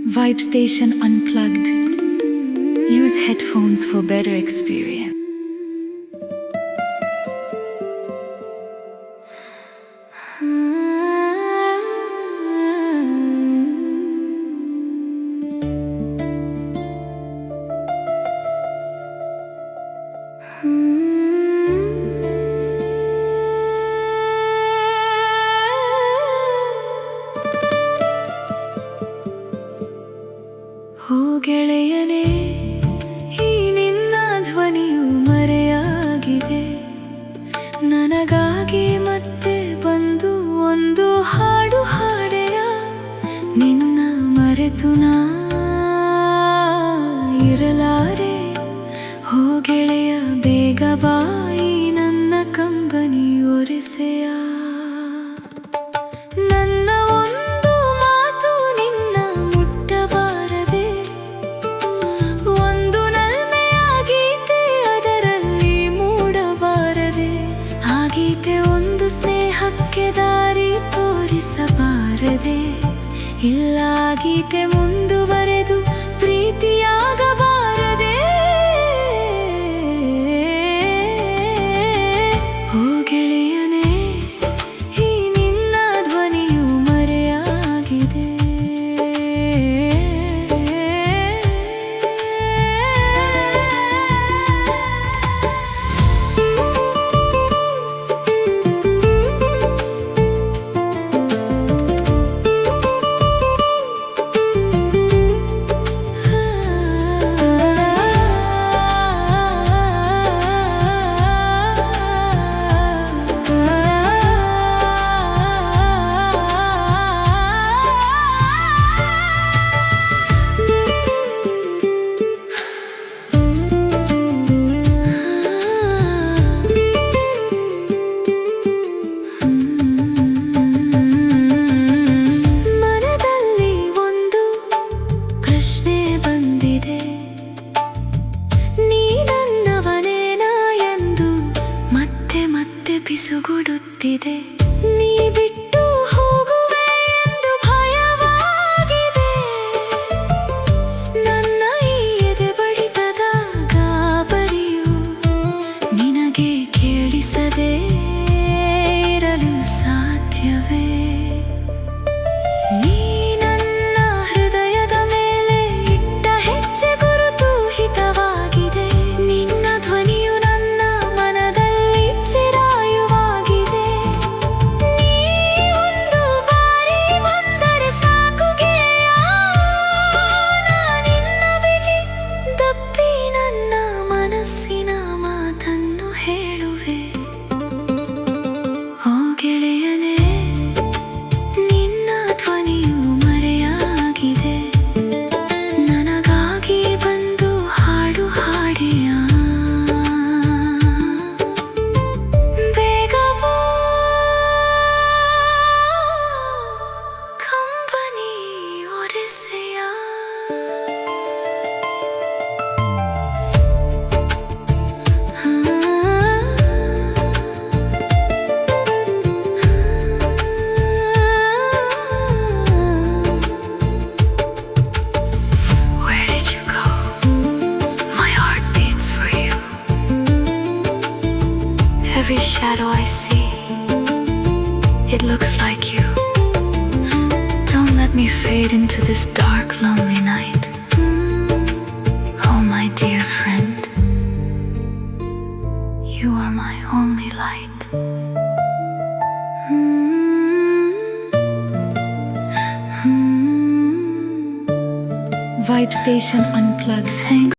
Vibe Station Unplugged. Use headphones for better experience. ಓ ಗೆಳೆಯನೇ, ಈ ನಿನ್ನ ಧ್ವನಿಯು ಮರೆಯಾಗಿದೆ. ನನಗಾಗಿ ಮತ್ತೆ ಬಂದು ಒಂದು ಹಾಡು ಹಾಡೆಯ. ನಿನ್ನ ಮರೆತು ನಾ ಇರಲಾರೆ. ಓ ಗೆಳೆಯ, ಬೇಗ ಬಾಯಿ ನನ್ನ ಕಂಬನಿ ಒರೆಸೆಯ. ನನ್ನ ಒಂದು ಮಾತು ನಿನ್ನ ಮುಟ್ಟಬಾರದೆ. ಒಂದು ನಲ್ಮೆಯ ಗೀತೆ ಅದರಲ್ಲಿ ಮೂಡಬಾರದೆ. ಆ ಗೀತೆ ಒಂದು ಸ್ನೇಹಕ್ಕೆ ದಾರಿ ತೋರಿಸಬಾರದೆ. ಇಲ್ಲ, ಆ ಗೀತೆ ಮುಂದುವರೆದು ಪ್ರೀತಿಯಾಗಬಾರದೆ. ಓ ಗೆಳೆಯನೇ, ಈ ನಿನ್ನ ಧ್ವನಿಯು ಮರೆಯಾಗಿದೆ. ಮನದಲ್ಲಿ ಒಂದು ಪ್ರಶ್ನೆ ಬಂದಿದೆ. ನೀ ನನ್ನವನೇನಾ ಎಂದು ಮತ್ತೆ ಮತ್ತೆ ಪಿಸುಗುಡುತ್ತಿದೆ. ನೀ ಬಿಟ್ಟು ಹೋಗುವೆ ಎಂದು ಭಯವಾಗಿದೆ. ನನ್ನ ಈ ಎದೆ ಬಡಿತದ ಗಾಬರಿಯು ನಿನಗೆ ಕೇಳಿಸದೆ ಇರಲು ಸಾಧ್ಯವೇ? ನೀ ನನ್ನ ಹೃದಯದ ಮೇಲೆ ಇಟ್ಟ ಹೆಜ್ಜೆ ಗುರುತು ಹಿತವಾಗಿದೆ. ನಿನ್ನ ಧ್ವನಿಯು ನನ್ನ ಮನದಲ್ಲಿ ಚಿರಾಯುವಾಗಿದೆ. ನೀ ಒಂದು ಬಾರಿ ಬಂದರೆ ಸಾಕು ಗೆಳೆಯ, ನಾನಿನ್ನ ಬಿಗಿ ದಪ್ಪಿ ನನ್ನ ಮನಸ್ಸಿನ ಮಾತನ್ನು ಹೇಳುವೆ. ಓ ಗೆಳೆಯನೇ, ನಿನ್ನ ಧ್ವನಿಯು ಮರೆಯಾಗಿದೆ. ನನಗಾಗಿ ಬಂದು ಹಾಡು ಹಾಡೆಯ. ಬೇಗ ಬಾ, ಕಂಬನಿ ಒರೆಸೆಯ. Where did you go? My heart beats for you. Every shadow I see, it looks like you. Don't let me fade into this dark, lonely night. Oh, my dear friend, you are my only light. Vibe Station Unplugged. Thanks.